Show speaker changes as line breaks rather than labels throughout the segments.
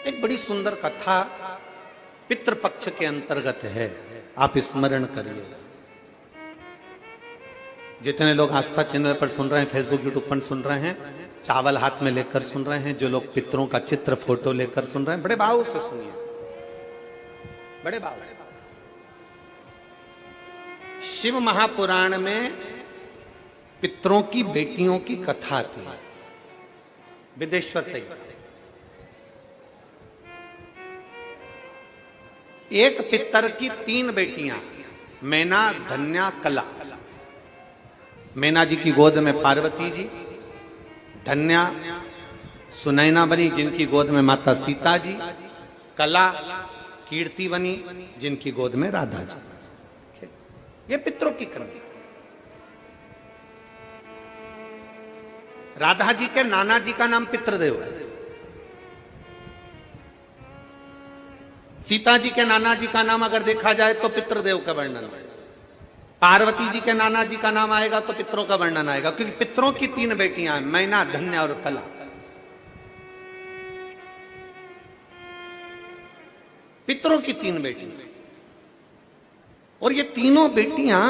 एक बड़ी सुंदर कथा पितृपक्ष के अंतर्गत है, आप स्मरण करिए। जितने लोग आस्था चैनल पर सुन रहे हैं, फेसबुक यूट्यूब पर सुन रहे हैं, चावल हाथ में लेकर सुन रहे हैं, जो लोग पितरों का चित्र फोटो लेकर सुन रहे हैं, बड़े भाव से सुनिए, बड़े भाव से। शिव महापुराण में पितरों की बेटियों की कथा थी, विदेश्वर से। एक पितर की 3 बेटियां, मैना, धन्या, कला। मैना जी की गोद में पार्वती जी, धन्या सुनैना बनी जिनकी गोद में माता सीता जी, कला कीर्ति बनी जिनकी गोद में राधा जी। ये पितरों की क्रम। राधा जी के नाना जी का नाम पितृदेव है, सीता जी के नाना जी का नाम अगर देखा जाए तो पितृदेव का वर्णन है, पार्वती जी के नाना जी का नाम आएगा तो पितरों का वर्णन आएगा, क्योंकि पितरों की 3 बेटियां हैं, मैना, धन्या और कला। पितरों की 3 बेटियां, और ये तीनों बेटियां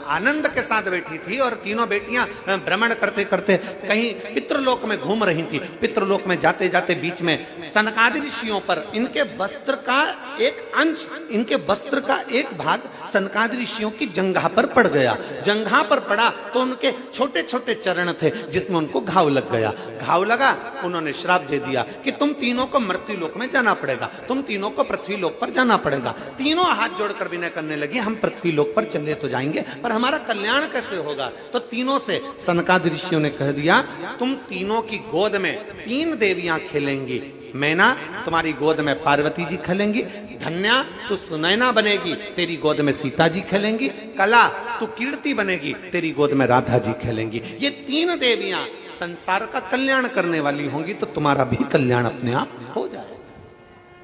आनंद के साथ बैठी थी, और तीनों बेटियां भ्रमण करते करते कहीं पितृलोक में घूम रही थी। पितृलोक में जाते जाते बीच में सनकादि ऋषियों पर इनके वस्त्र का एक अंश, इनके वस्त्र का एक भाग सनकादि ऋषियों की जंघा पर पड़ गया। जंघा पर पड़ा तो उनके छोटे छोटे चरण थे जिसमें उनको घाव लग गया। घाव लगा, उन्होंने श्राप दे दिया कि तुम तीनों को मृत्युलोक में जाना पड़ेगा, तुम तीनों को पृथ्वी लोक पर जाना पड़ेगा। तीनों हाथ जोड़कर विनय करने लगी, हम पृथ्वी लोक पर चले तो जाएंगे, पर हमारा कल्याण कैसे होगा? तो तीनों से सनकादि ऋषियों ने कह दिया, तुम तीनों की गोद में 3 देवियां खेलेंगी। मैना तुम्हारी गोद में पार्वती जी खेलेंगी, धन्या तू सुनैना बनेगी, तेरी गोद में सीता जी खेलेंगी, कला तू कीर्ति बनेगी, तेरी गोद में राधा जी खेलेंगी। ये 3 देवियां संसार का कल्याण करने वाली होंगी, तो तुम्हारा भी कल्याण अपने आप हो जाएगा,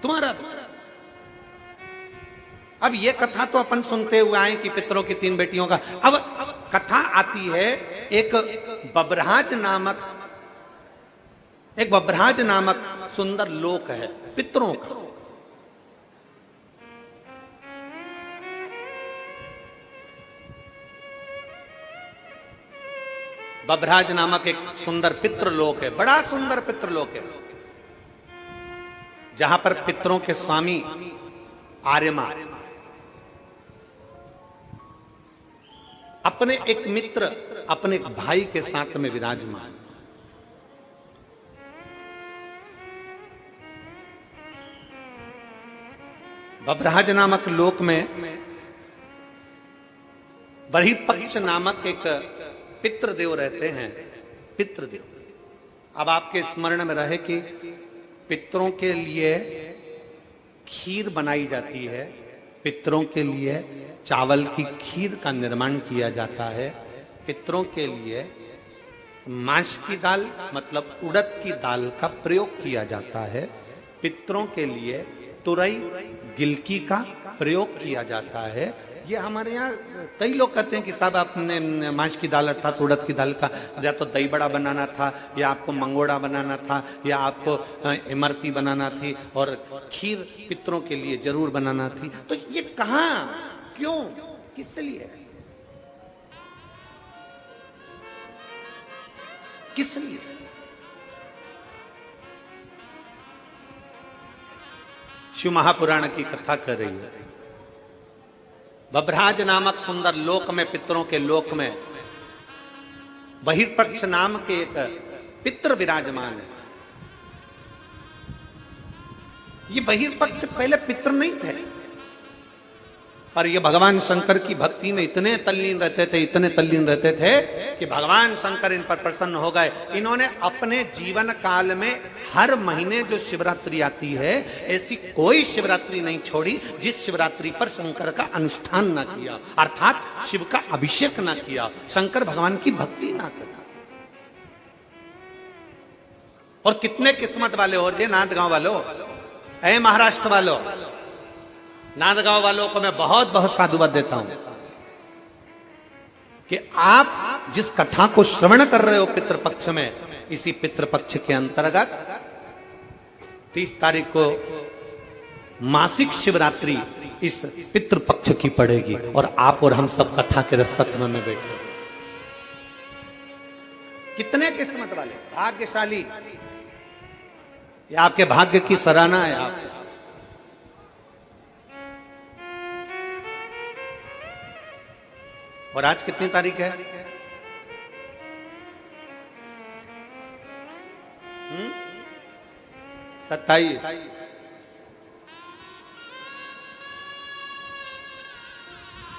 तुम्हारा भी। अब ये कथा तो अपन सुनते हुए आए कि पितरों की 3 बेटियों का। अब कथा आती है एक बब्रहाज नामक सुंदर लोक है पितरों का। बब्रहाज नामक एक सुंदर पितृलोक है, बड़ा सुंदर पितृलोक है, जहां पर पितरों के स्वामी आर्यमा अपने एक मित्र, अपने एक भाई के साथ में विराजमान। बब्रहाज नामक लोक में बहिर्पक्ष नामक एक पितृदेव रहते हैं, पितृदेव। अब आपके स्मरण में रहे कि पितरों के लिए खीर बनाई जाती है, पितरों के लिए चावल की खीर का निर्माण किया जाता है, पितरों के लिए माश की दाल मतलब उड़द की दाल का प्रयोग किया जाता है, पितरों के लिए तुरई गिलकी का प्रयोग किया जाता है। ये हमारे यहाँ कई लोग कहते हैं कि साहब आपने माश की दाल अर्थात उड़द की दाल का या तो दही बड़ा बनाना था, या आपको मंगोड़ा बनाना था, या आपको इमरती बनाना थी, और खीर पितरों के लिए जरूर बनाना थी। तो ये कहाँ, क्यों, किस लिए, किस लिए? शिव महापुराण की कथा कर रही है। बब्रहाज नामक सुंदर लोक में, पितरों के लोक में बहिर्पक्ष नाम के एक पितृ विराजमान है। ये बहिर्पक्ष पहले पितृ नहीं थे, पर ये भगवान शंकर की भक्ति में इतने तल्लीन रहते थे, इतने तल्लीन रहते थे कि भगवान शंकर इन पर प्रसन्न हो गए। इन्होंने अपने जीवन काल में हर महीने जो शिवरात्रि आती है, ऐसी कोई शिवरात्रि नहीं छोड़ी जिस शिवरात्रि पर शंकर का अनुष्ठान ना किया, अर्थात शिव का अभिषेक ना किया, शंकर भगवान की भक्ति ना करा। और कितने किस्मत वाले हो जे नांदगांव वालों, ऐ महाराष्ट्र वालों, नांदगांव वालों को मैं बहुत बहुत साधुवाद देता हूं कि आप जिस कथा को श्रवण कर रहे हो पितृपक्ष में, इसी पितृपक्ष के अंतर्गत 30 तारीख को मासिक शिवरात्रि इस पितृपक्ष की पड़ेगी और आप और हम सब कथा के रस्तत्व में बैठे। कितने किस्मत वाले, भाग्यशाली, ये आपके भाग्य की सराहना है। आप और आज कितनी तारीख है? 27।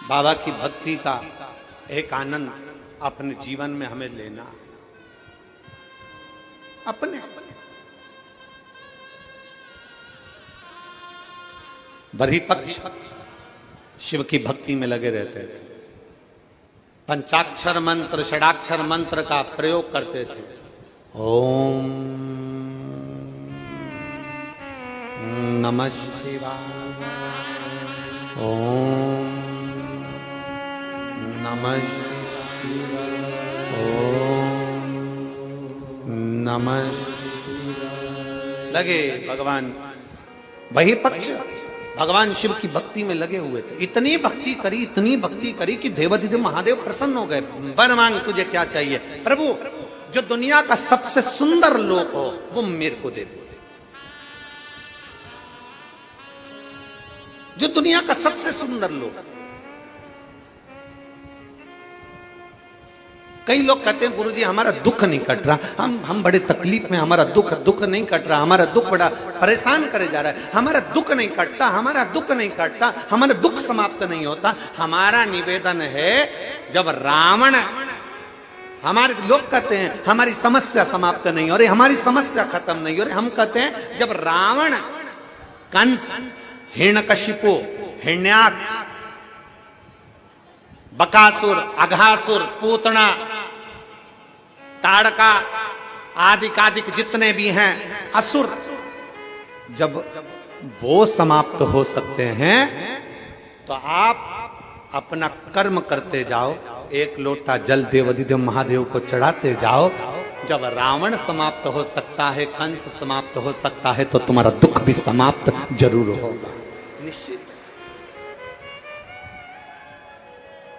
बाबा की भक्ति का एक आनंद अपने जीवन में हमें लेना, अपने बरही पक्ष शिव की भक्ति में लगे रहते थे, पंचाक्षर मंत्र, षडाक्षर मंत्र का प्रयोग करते थे। ओम नमः शिवाय, ओम नमः शिवाय, ओम नमः शिवाय। लगे भगवान, वही पक्ष भगवान शिव की भक्ति में लगे हुए थे। इतनी भक्ति करी, इतनी भक्ति करी कि देवाधिदेव महादेव प्रसन्न हो गए। वर मांग, तुझे क्या चाहिए? प्रभु, जो दुनिया का सबसे सुंदर लोक हो वो मेरे को दे दे। जो दुनिया का सबसे सुंदर लोक। कई लोग कहते हैं गुरुजी हमारा दुख नहीं कट रहा, हम बड़े तकलीफ में, हमारा दुख नहीं कट रहा, हमारा दुख बड़ा परेशान करे जा रहा है, हमारा दुख नहीं कटता, हमारा दुख नहीं कटता, हमारा दुख समाप्त नहीं होता। हमारा निवेदन है, जब रावण, हमारे लोग कहते हैं हमारी समस्या समाप्त नहीं हो रही, हमारी समस्या खत्म नहीं हो रही। हम कहते हैं जब रावण, कंस, हिरण्यकशिपु, हिरण्याक्ष, बकासुर, अघासुर, पूतना, ताड़का आदिक जितने भी हैं असुर, जब वो समाप्त हो सकते हैं तो आप अपना कर्म करते जाओ, एक लोटा जल देवाधिदेव महादेव को चढ़ाते जाओ। जब रावण समाप्त हो सकता है, कंस समाप्त हो सकता है, तो तुम्हारा दुख भी समाप्त जरूर होगा, निश्चित।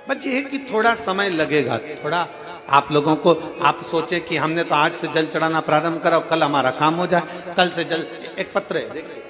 बस ये है कि थोड़ा समय लगेगा, थोड़ा आप लोगों को, आप सोचे कि हमने तो आज से जल चढ़ाना प्रारंभ करा और कल हमारा काम हो जाए, कल से जल। एक पत्र है, देखिए,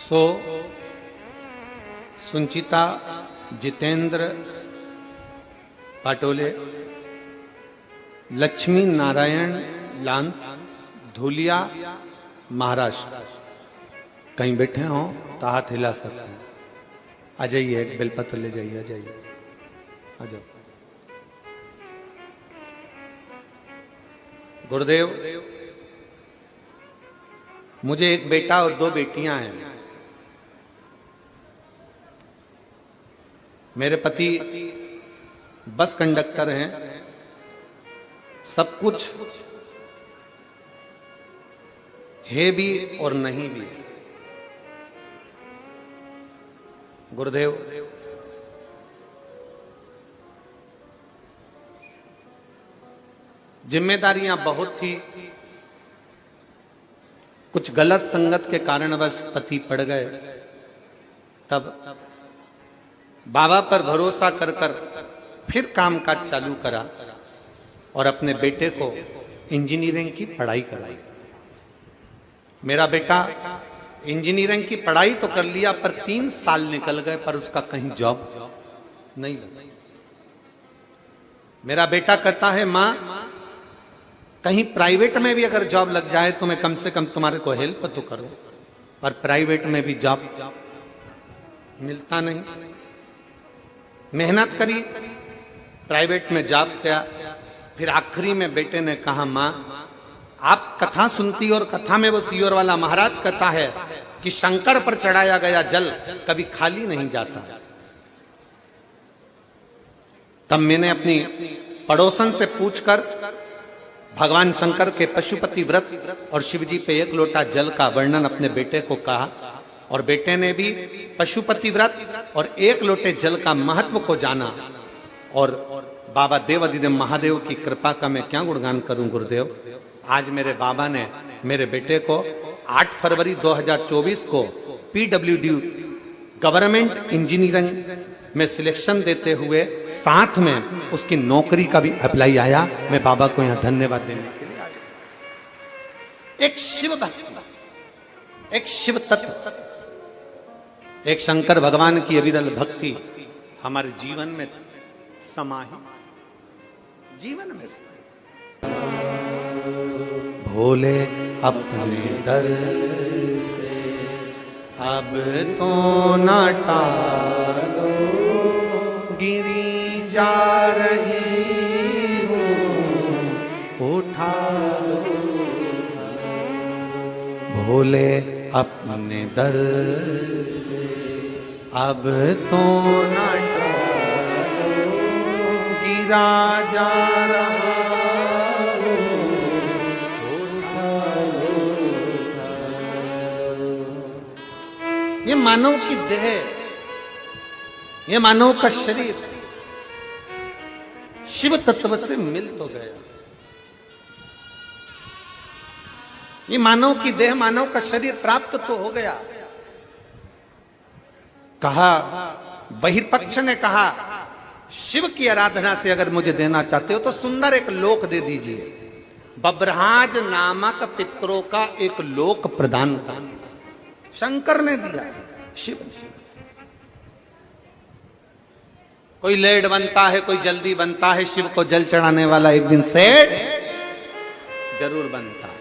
सो सुंचिता जितेंद्र पाटोले, लक्ष्मी नारायण लांस, धुलिया, महाराष्ट्र। कहीं बैठे हो तो हाथ हिला सकते हैं। आ जाइए, एक बेलपत्र ले जाइए, आ जाइए, आ जाओ। गुरुदेव, मुझे एक बेटा और 2 बेटियां हैं। मेरे पति बस कंडक्टर हैं, सब कुछ है भी और नहीं भी। गुरुदेव, जिम्मेदारियां बहुत थी, कुछ गलत संगत के कारणवश पति पड़ गए। तब बाबा पर भरोसा कर फिर काम काज चालू करा और अपने बेटे को इंजीनियरिंग की पढ़ाई कराई। मेरा बेटा इंजीनियरिंग की पढ़ाई तो कर लिया, पर 3 साल निकल गए, पर उसका कहीं जॉब नहीं लगा। मेरा बेटा कहता है मां कहीं प्राइवेट में भी अगर जॉब लग जाए तो मैं कम से कम तुम्हारे को हेल्प तो करूं, पर प्राइवेट में भी जॉब मिलता नहीं। मेहनत करी, प्राइवेट में जॉब किया, फिर आखिरी में बेटे ने कहा मां आप कथा सुनती और कथा में वो सियोर वाला महाराज कहता है कि शंकर पर चढ़ाया गया जल कभी खाली नहीं जाता। तब मैंने अपनी पड़ोसन से पूछकर भगवान शंकर के पशुपति व्रत और शिवजी पे एक लोटा जल का वर्णन अपने बेटे को कहा, और बेटे ने भी पशुपति व्रत और एक लोटे जल का महत्व को जाना। और बाबा देवाधिदेव महादेव की कृपा का मैं क्या गुणगान करूं गुरुदेव। आज मेरे बाबा ने मेरे बेटे को 8 फरवरी 2024 को PWD गवर्नमेंट इंजीनियरिंग में सिलेक्शन देते हुए साथ में उसकी नौकरी का भी अप्लाई आया। मैं बाबा को यहां धन्यवाद देने के लिए आया। एक शिव भक्ति, एक शिव तत्व, एक शंकर भगवान की अविरल भक्ति हमारे जीवन में समाहित, जीवन में भोले अपने दर से अब तो न टालो, गिरी जा रही हूँ उठा लो। भोले अपने दर से अब तो न टालो, गिरा जा रहा ये मानव की देह, ये मानव का शरीर शिव तत्व से मिल तो गया। ये मानव की देह, मानव का शरीर प्राप्त तो हो गया। कहा, बहिर्पक्ष ने कहा शिव की आराधना से अगर मुझे देना चाहते हो तो सुंदर एक लोक दे दीजिए। बब्रहाज नामक पितरों का एक लोक प्रदान कर शंकर ने दिया। शिव कोई लेट बनता है, कोई जल्दी बनता है, शिव को जल चढ़ाने वाला एक दिन सेठ जरूर बनता है।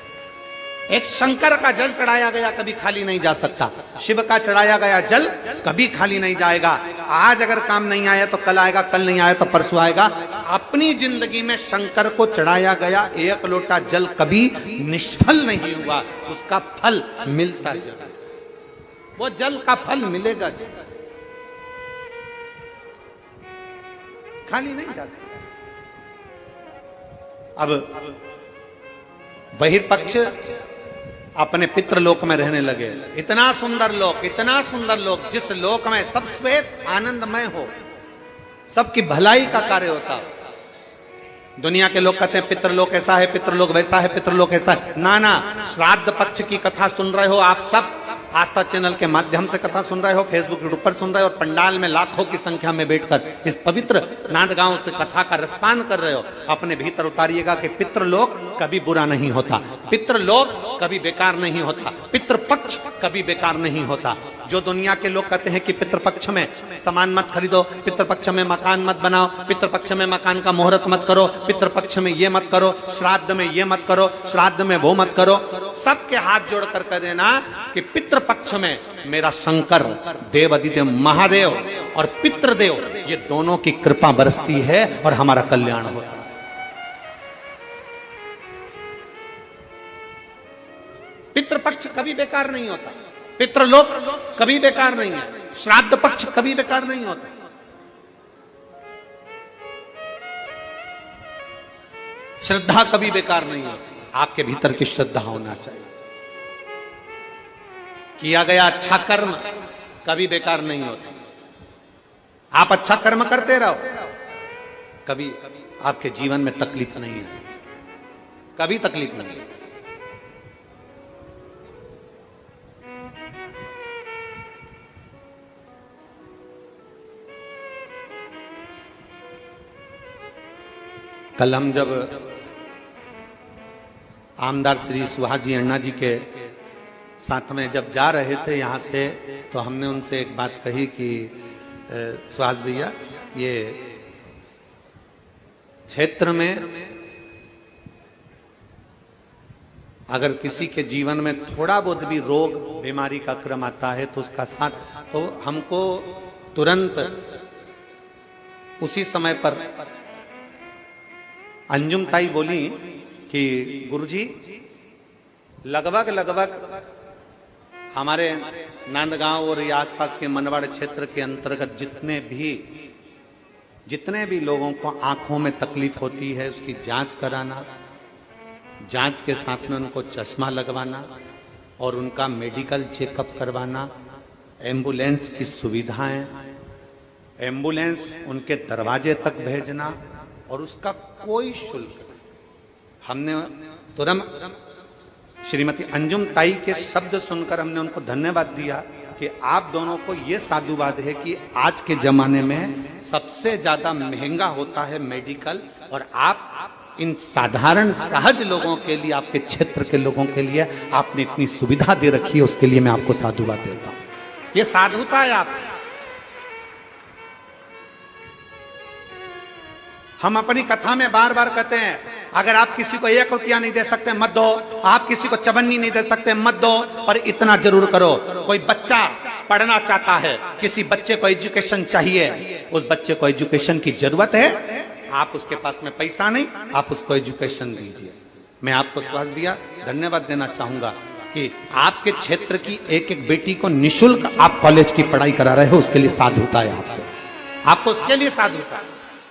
एक शंकर का जल चढ़ाया गया कभी खाली नहीं जा सकता, शिव का चढ़ाया गया जल कभी खाली नहीं जाएगा। आज अगर काम नहीं आया तो कल आएगा, कल नहीं आया तो परसों आएगा। अपनी जिंदगी में शंकर को चढ़ाया गया एक लोटा जल कभी निष्फल नहीं हुआ, उसका फल मिलता जरूर, वो जल का फल मिलेगा जरूर, खाली नहीं जा सकता। अब बहिर्पक्ष अपने पितृलोक में रहने लगे। इतना सुंदर लोक, इतना सुंदर लोक, जिस लोक में सब श्वेत आनंदमय हो, सबकी भलाई का कार्य होता। दुनिया के लोग कहते हैं पितृलोक ऐसा है, पितृलोक वैसा है, पितृलोक ऐसा है। ना, श्राद्ध पक्ष की कथा सुन रहे हो आप सब, आस्था चैनल के माध्यम से कथा सुन रहे हो, फेसबुक यूट्यूब पर सुन रहे हो, और पंडाल में लाखों की संख्या में बैठकर इस पवित्र नांदगांव से कथा का रसपान कर रहे हो। अपने भीतर उतारिएगा कि पितृलोक कभी बुरा नहीं होता, पितृलोक कभी बेकार नहीं होता, पितृपक्ष कभी बेकार नहीं होता। जो दुनिया के लोग कहते हैं कि पितृपक्ष में सामान मत खरीदो, पितृपक्ष में मकान मत बनाओ, पितृपक्ष में मकान का मुहूर्त मत करो, पितृपक्ष में ये मत करो, श्राद्ध में ये मत करो, श्राद्ध में वो मत करो, सबके हाथ जोड़कर कह देना कि पितृपक्ष में मेरा शंकर देवाधिदेव महादेव और पितृदेव ये दोनों की कृपा बरसती है और हमारा कल्याण होता है। पितृपक्ष कभी बेकार नहीं होता, पितृलोक कभी बेकार नहीं है, श्राद्ध पक्ष कभी बेकार नहीं होता। श्रद्धा कभी बेकार नहीं होती, आपके भीतर की श्रद्धा होना चाहिए। किया गया अच्छा कर्म कभी बेकार नहीं होता। आप अच्छा कर्म करते रहो, कभी आपके जीवन में तकलीफ नहीं है, कभी तकलीफ नहीं है। कल हम जब आमदार श्री सुहाजी अण्णा जी के साथ में जब जा रहे थे यहाँ से, तो हमने उनसे एक बात कही कि सुहास भैया, ये क्षेत्र में अगर किसी के जीवन में थोड़ा बहुत भी रोग बीमारी का क्रम आता है तो उसका साथ तो हमको तुरंत उसी समय पर अंजुम ताई बोली कि गुरुजी लगभग हमारे नांदगांव और आसपास के मनवाड़ क्षेत्र के अंतर्गत जितने भी लोगों को आंखों में तकलीफ होती है उसकी जांच कराना, जांच के साथ में उनको चश्मा लगवाना और उनका मेडिकल चेकअप करवाना, एम्बुलेंस की सुविधाएं, एम्बुलेंस उनके दरवाजे तक भेजना और उसका कोई शुल्क। हमने तुरंत श्रीमती अंजुम ताई के शब्द सुनकर हमने उनको धन्यवाद दिया कि आप दोनों को यह साधुवाद है कि आज के जमाने में सबसे ज्यादा महंगा होता है मेडिकल, और आप इन साधारण सहज लोगों के लिए, आपके क्षेत्र के लोगों के लिए आपने इतनी सुविधा दे रखी है, उसके लिए मैं आपको साधुवाद देता हूं। ये साधुता है आप। हम अपनी कथा में बार बार कहते हैं अगर आप किसी को 1 रुपया नहीं दे सकते मत दो, आप किसी को चवन्नी नहीं दे सकते मत दो, पर इतना जरूर करो। कोई बच्चा पढ़ना चाहता है, किसी बच्चे को एजुकेशन चाहिए, उस बच्चे को एजुकेशन की जरूरत है, आप उसके पास में पैसा नहीं, आप उसको एजुकेशन दीजिए। मैं आपको विश्वास दिया, धन्यवाद देना चाहूंगा कि आपके क्षेत्र की एक एक बेटी को निःशुल्क आप कॉलेज की पढ़ाई करा रहे हो, उसके लिए साधुता है आपको उसके लिए साधुता।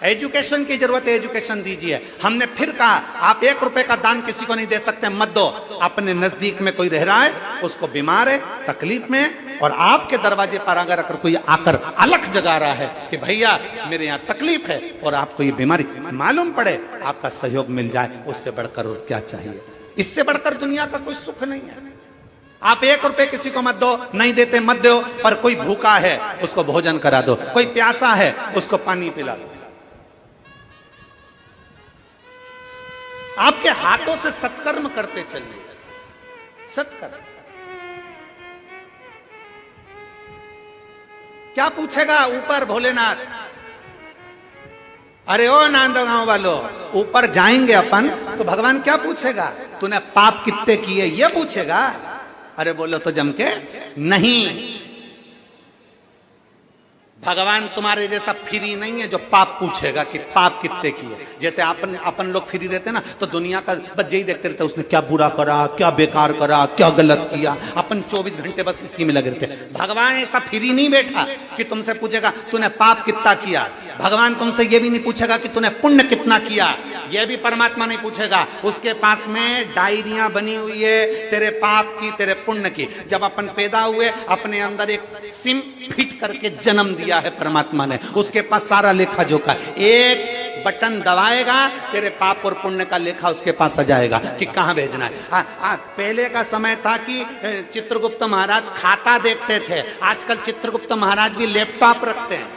एजुकेशन की जरूरत है, एजुकेशन दीजिए। हमने फिर कहा आप 1 रुपए का दान किसी को नहीं दे सकते मत दो। अपने नजदीक में कोई रह रहा है, उसको बीमार है, तकलीफ में, और आपके दरवाजे पर अगर कोई आकर अलख जगा रहा है कि भैया मेरे यहाँ तकलीफ है और आपको ये बीमारी मालूम पड़े, आपका सहयोग मिल जाए, उससे बढ़कर और क्या चाहिए? इससे बढ़कर दुनिया का कोई सुख नहीं है। आप 1 रुपए किसी को मत दो, नहीं देते मत दो, पर कोई भूखा है उसको भोजन करा दो, कोई प्यासा है उसको पानी पिला दो। आपके हाथों से सत्कर्म करते चलिए, सत्कर्म। क्या पूछेगा ऊपर भोलेनाथ? अरे ओ नांदगांव वालों, ऊपर जाएंगे अपन तो भगवान क्या पूछेगा? तूने पाप कितने किए ये पूछेगा? अरे बोलो तो जम के नहीं, भगवान तुम्हारे जैसा फ्री नहीं है जो पाप पूछेगा कि पाप कितने किए। जैसे अपन लोग फ्री रहते ना तो दुनिया का बस यही देखते रहते, उसने क्या बुरा करा, क्या बेकार करा, क्या गलत किया, अपन 24 घंटे बस इसी में लगे रहते। भगवान ऐसा फ्री नहीं बैठा कि तुमसे पूछेगा तूने पाप कितना किया। भगवान तुमसे ये भी नहीं पूछेगा कि तूने पुण्य कितना किया, ये भी परमात्मा नहीं पूछेगा। उसके पास में डायरियां बनी हुई है तेरे पाप की, तेरे पुण्य की। जब अपन पैदा हुए अपने अंदर एक सिम फिट करके जन्म दिया है परमात्मा ने, उसके पास सारा लेखा जोखा, एक बटन दबाएगा तेरे पाप और पुण्य का लेखा उसके पास आ जाएगा कि कहां भेजना है। पहले का समय था कि चित्रगुप्त महाराज खाता देखते थे, आजकल चित्रगुप्त महाराज भी लैपटॉप रखते हैं।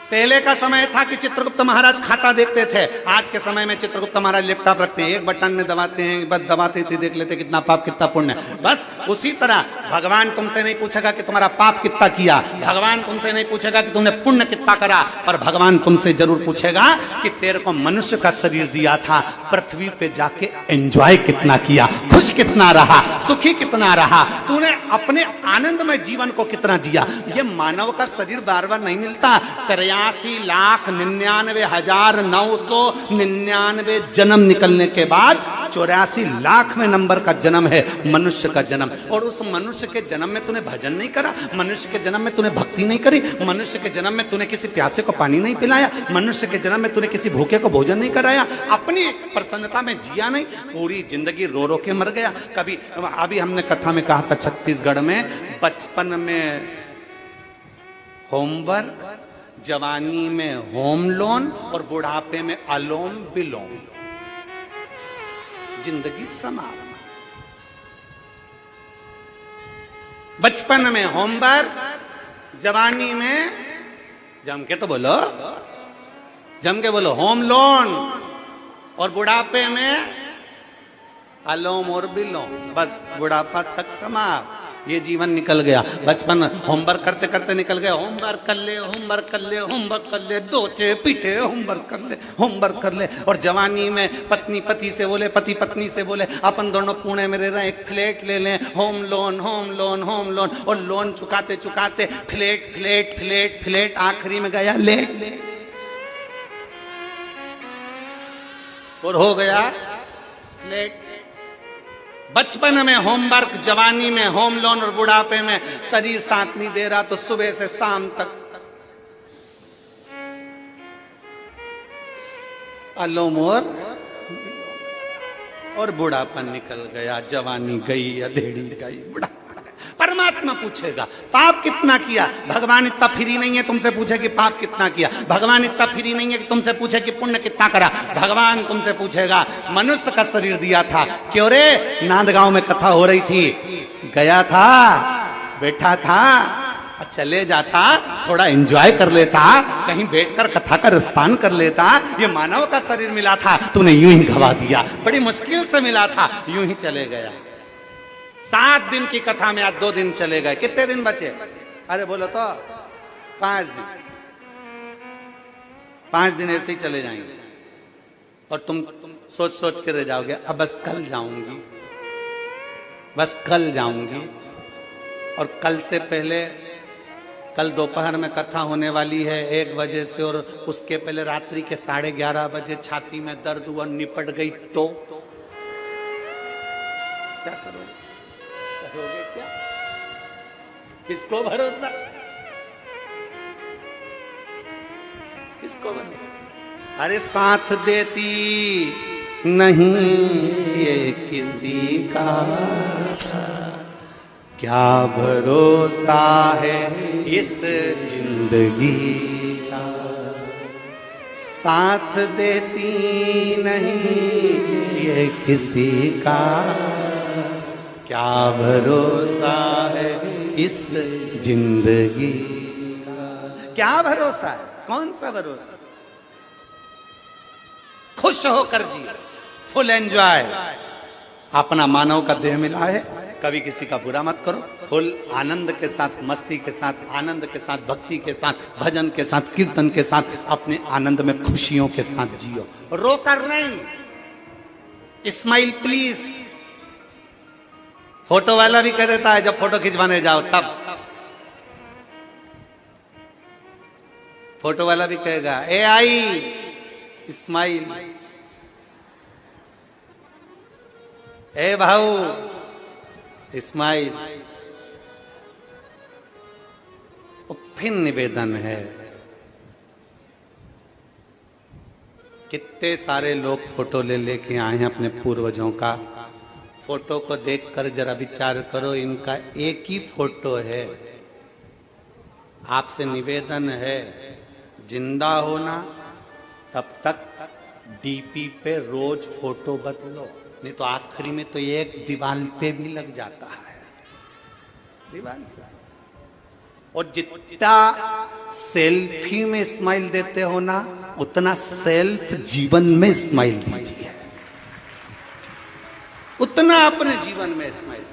पहले का समय था कि चित्रगुप्त महाराज खाता देखते थे, आज के समय में चित्रगुप्त महाराज लैपटॉप रखते हैं, एक बटन में दबाते हैं, बस दबाते थे देख लेते कितना पाप कितना पुण्य। बस उसी तरह भगवान तुमसे नहीं पूछेगा कि तुम्हारा पाप कितना किया, भगवान तुमसे नहीं पूछेगा कि तुमने पुण्य कितना करा, पर भगवान तुमसे जरूर पूछेगा कि तेरे को मनुष्य का शरीर दिया था, पृथ्वी पे जाके एंजॉय कितना किया, खुश कितना रहा, सुखी कितना रहा, तूने अपने आनंदमय जीवन को कितना जिया। ये मानव का शरीर बार बार नहीं मिलता। 83,99,999 जन्म निकलने के बाद 84,00,000वें नंबर का जन्म है मनुष्य का जन्म। और उस मनुष्य के जन्म में तूने भजन नहीं करा, मनुष्य के जन्म में तूने भक्ति नहीं करी, मनुष्य के जन्म में तूने किसी प्यासे को पानी नहीं पिलाया, मनुष्य के जन्म में तूने किसी भूखे को भोजन नहीं कराया, अपनी प्रसन्नता में जिया नहीं, पूरी जिंदगी रो रो के मर गया। कभी अभी हमने कथा में कहा था छत्तीसगढ़ में बचपन में होमवर्क, जवानी में होम लोन और बुढ़ापे में अलोम विलोम, जिंदगी समाप्त। बचपन में होमवर्क, जवानी में जम के तो बोलो, जम के बोलो होम लोन, और बुढ़ापे में अलोम और विलोम, बस बुढ़ापा तक समाप्त। ये जीवन निकल गया। बचपन होमवर्क करते करते निकल गया, होमवर्क कर ले, होमवर्क कर ले, होमवर्क कर ले, दोचे पीटे, होमवर्क कर ले, होमवर्क कर ले। और जवानी में पत्नी पति से बोले, पति पत्नी से बोले, अपन दोनों पुणे में रह रहे हैं, एक फ्लैट ले लें, home loan, home loan, home loan, और लोन चुकाते चुकाते फ्लैट फ्लैट फ्लैट फ्लैट, आखिरी में गया लेट और हो गया फ्लैट। बचपन में होमवर्क, जवानी में होम लोन और बुढ़ापे में शरीर साथ नहीं दे रहा तो सुबह से शाम तक अलोमोर और बुढ़ापन निकल गया, जवानी गई, अधेड़ी गई, बुढ़ा। परमात्मा पूछेगा पाप कितना किया। भगवान इतना फ्री नहीं है तुमसे पूछे कि पाप कितना किया। भगवान इतना फ्री नहीं है कि तुमसे पूछे कि पुण्य कितना करा। भगवान तुमसे पूछेगा मनुष्य का शरीर दिया था, क्यों रे? नांदगांव में कथा हो रही थी, गया था, बैठा था, चले जाता, थोड़ा एंजॉय कर लेता, कहीं बैठकर कथा का रसपान कर लेता। ये मानव का शरीर मिला था, तूने यूं ही गवा दिया, बड़ी मुश्किल से मिला था, यूं ही चले गया। 7 दिन की कथा में आज 2 दिन चले गए, कितने दिन बचे? अरे बोलो तो 5 दिन। 5 दिन ऐसे ही चले जाएंगे और तुम सोच सोच के रह जाओगे, अब बस कल जाऊंगी, बस कल जाऊंगी। और कल से पहले, कल दोपहर में कथा होने वाली है 1 बजे से, और उसके पहले रात्रि के 11:30 बजे छाती में दर्द हुआ, निपट गई तो क्या करोगे? करोगे क्या? किसको भरोसा? किसको भरोसा? अरे साथ देती नहीं ये किसी का, क्या भरोसा है इस जिंदगी का। साथ देती नहीं ये किसी का, क्या भरोसा है इस जिंदगी का। क्या भरोसा है? कौन सा भरोसा? खुश होकर जी, फुल एंजॉय। अपना मानव का देह मिला है, कभी किसी का बुरा मत करो, फुल आनंद के साथ, मस्ती के साथ, आनंद के साथ, भक्ति के साथ, भजन के साथ, कीर्तन के साथ, अपने आनंद में खुशियों के साथ जियो, रोकर नहीं। Smile please. फोटो वाला भी कह देता है जब फोटो खिंचवाने जाओ, तब फोटो वाला भी कहेगा ए आई स्माइल, ए भाऊ स्माइल। फिर निवेदन है, कितने सारे लोग फोटो ले लेके आए हैं अपने पूर्वजों का। फोटो को देखकर जरा विचार करो, इनका एक ही फोटो है। आपसे निवेदन है, जिंदा होना तब तक डीपी पे रोज फोटो बदलो, नहीं तो आखिरी में तो एक दीवार पे भी लग जाता है, दीवार। और जितना सेल्फी में स्माइल देते हो ना, उतना सेल्फ जीवन में स्माइल दीजिए, उतना अपने जीवन में स्माइल।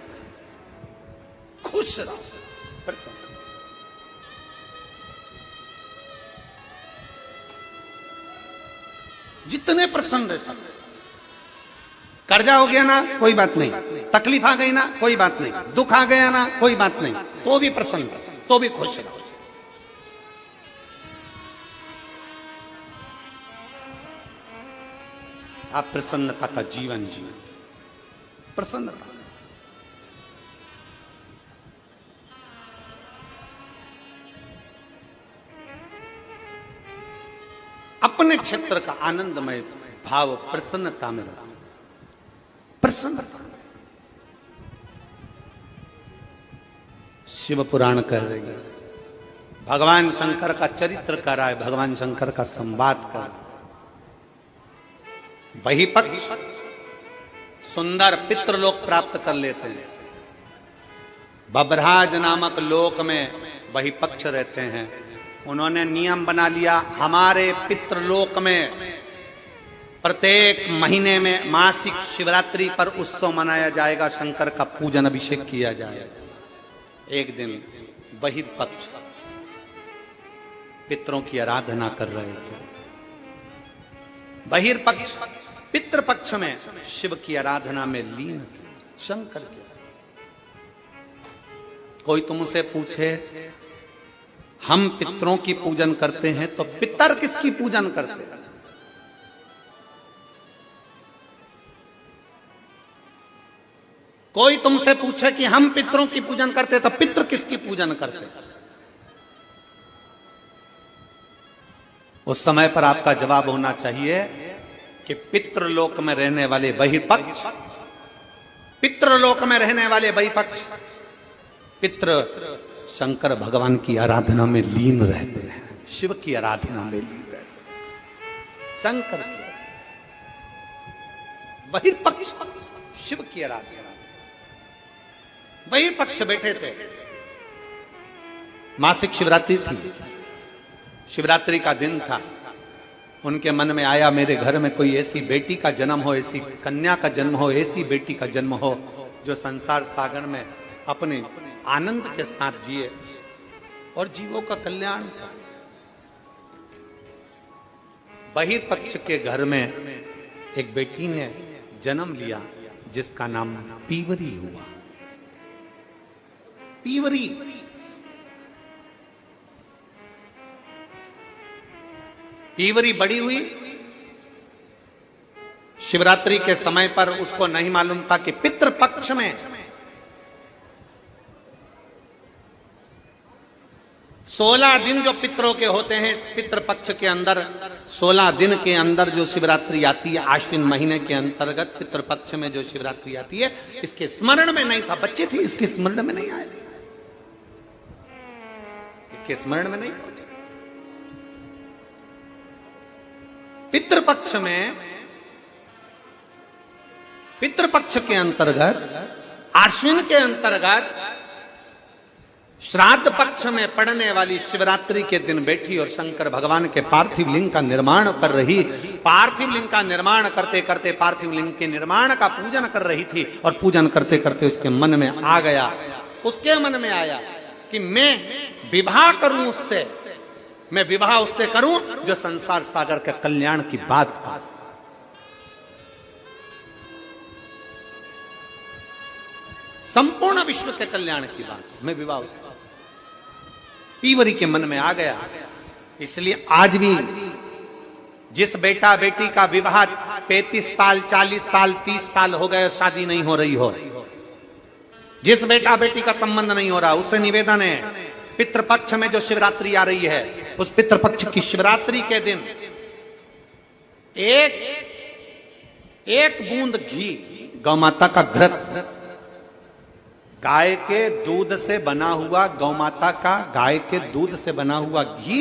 खुश रहो, प्रसन्न। जितने प्रसन्न रह सकते। कर्जा हो गया ना, कोई बात नहीं। तकलीफ आ गई ना, कोई बात नहीं। दुख आ गया ना, कोई बात नहीं, तो भी प्रसन्न, तो भी खुश रहो। आप प्रसन्नता का जीवन जिए, प्रसन्नता। अपने क्षेत्र का आनंदमय भाव प्रसन्नता में रहो, प्रसन्नता। शिव पुराण कह रही है, भगवान शंकर का चरित्र कर रहा है, भगवान शंकर का संवाद कर रहा है। वही पक्ष सुंदर पितृलोक प्राप्त कर लेते हैं। बबराज नामक लोक में वही पक्ष रहते हैं। उन्होंने नियम बना लिया, हमारे पितृलोक में प्रत्येक महीने में मासिक शिवरात्रि पर उत्सव मनाया जाएगा, शंकर का पूजन अभिषेक किया जाएगा। एक दिन बहिर्पक्ष पितरों की आराधना कर रहे थे। बहिर्पक्ष पितृपक्ष में शिव की आराधना में लीन थे, शंकर के। कोई तुमसे पूछे हम पितरों की पूजन करते हैं तो पितर किसकी पूजन करते हैं? कोई तुमसे पूछे कि हम पितरों की पूजन करते तो पितृ किसकी पूजन करते? उस समय पर आपका जवाब होना चाहिए कि पितृलोक में रहने वाले बहिर्पक्ष, पितृलोक में रहने वाले बहिर्पक्ष पितृ शंकर भगवान की आराधना में लीन रहते हैं, शिव की आराधना में लीन रहते हैं। शंकर की बहिर्पक्ष शिव की आराधना। बहिर्पक्ष बैठे थे, मासिक शिवरात्रि थी, शिवरात्रि का दिन था। उनके मन में आया मेरे घर में कोई ऐसी बेटी का जन्म हो, ऐसी कन्या का जन्म हो, ऐसी बेटी का जन्म हो जो संसार सागर में अपने आनंद के साथ जिए और जीवों का कल्याण करे। बहिर्पक्ष के घर में एक बेटी ने जन्म लिया जिसका नाम पीवरी हुआ। पीवरी पीवरी बड़ी हुई। शिवरात्रि के समय पर उसको नहीं मालूम था कि पितृपक्ष में 16 दिन जो पितरों के होते हैं, इस पितृपक्ष के अंदर 16 दिन के अंदर जो शिवरात्रि आती है, आश्विन महीने के अंतर्गत पितृपक्ष में जो शिवरात्रि आती है, इसके स्मरण में नहीं था। बच्चे थे, इसके स्मरण में नहीं आए, इसके स्मरण में नहीं पहुंचे। पितृपक्ष में, पितृपक्ष के अंतर्गत, आश्विन के अंतर्गत श्राद्ध पक्ष में पड़ने वाली शिवरात्रि के दिन बैठी और शंकर भगवान के पार्थिव लिंग का निर्माण कर रही। पार्थिव लिंग का निर्माण करते करते पार्थिव लिंग के निर्माण का पूजन कर रही थी और पूजन करते करते उसके मन में आ गया, उसके मन में आया कि मैं विवाह करूं उससे, मैं विवाह उससे करूं जो संसार सागर के कल्याण की बात का। संपूर्ण विश्व के कल्याण की बात, मैं विवाह उससे। पीवरी के मन में आ गया। इसलिए आज भी जिस बेटा बेटी का विवाह 35 साल 40 साल 30 साल हो गए, शादी नहीं हो रही हो, जिस बेटा बेटी का संबंध नहीं हो रहा, उससे निवेदन है पितृपक्ष में जो शिवरात्रि आ रही है, उस पितृपक्ष की शिवरात्रि के दिन एक बूंद घी, गौ माता का घृत, गाय के दूध से बना हुआ, गौ माता का गाय के दूध से बना हुआ घी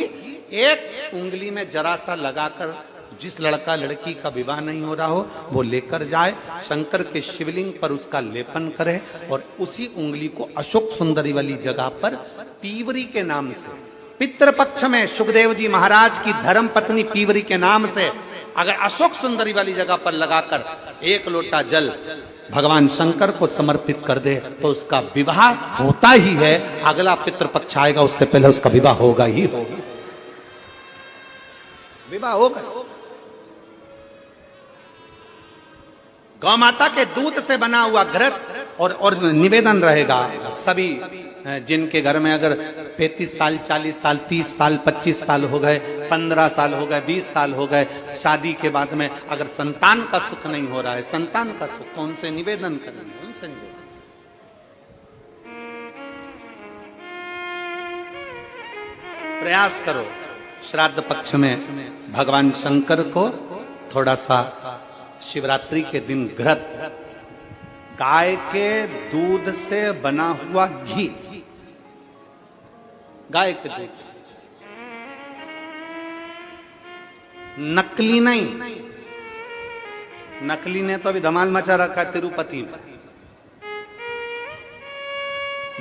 एक उंगली में जरा सा लगाकर जिस लड़का लड़की का विवाह नहीं हो रहा हो वो लेकर जाए, शंकर के शिवलिंग पर उसका लेपन करे और उसी उंगली को अशोक सुंदरी वाली जगह पर पीवरी के नाम से, पितृपक्ष में सुखदेव जी महाराज की धर्म पत्नी पीवरी के नाम से अगर अशोक सुंदरी वाली जगह पर लगाकर एक लोटा जल भगवान शंकर को समर्पित कर दे तो उसका विवाह होता ही है। अगला पितृपक्ष आएगा उससे पहले उसका विवाह होगा ही होगा, विवाह होगा। गौ माता के दूध से बना हुआ घृत और निवेदन रहेगा सभी जिनके घर में अगर 35 साल 40 साल 30 साल 25 साल हो गए, 15 साल हो गए, 20 साल हो गए, शादी के बाद में अगर संतान का सुख नहीं हो रहा है, संतान का सुख, तो उनसे निवेदन करेंगे, उनसे निवेदन। प्रयास करो श्राद्ध पक्ष में भगवान शंकर को थोड़ा सा शिवरात्रि के दिन घृत, गाय के दूध से बना हुआ घी, गाय के दूध से, नकली नहीं, नकली ने तो अभी धमाल मचा रखा है तिरुपति में,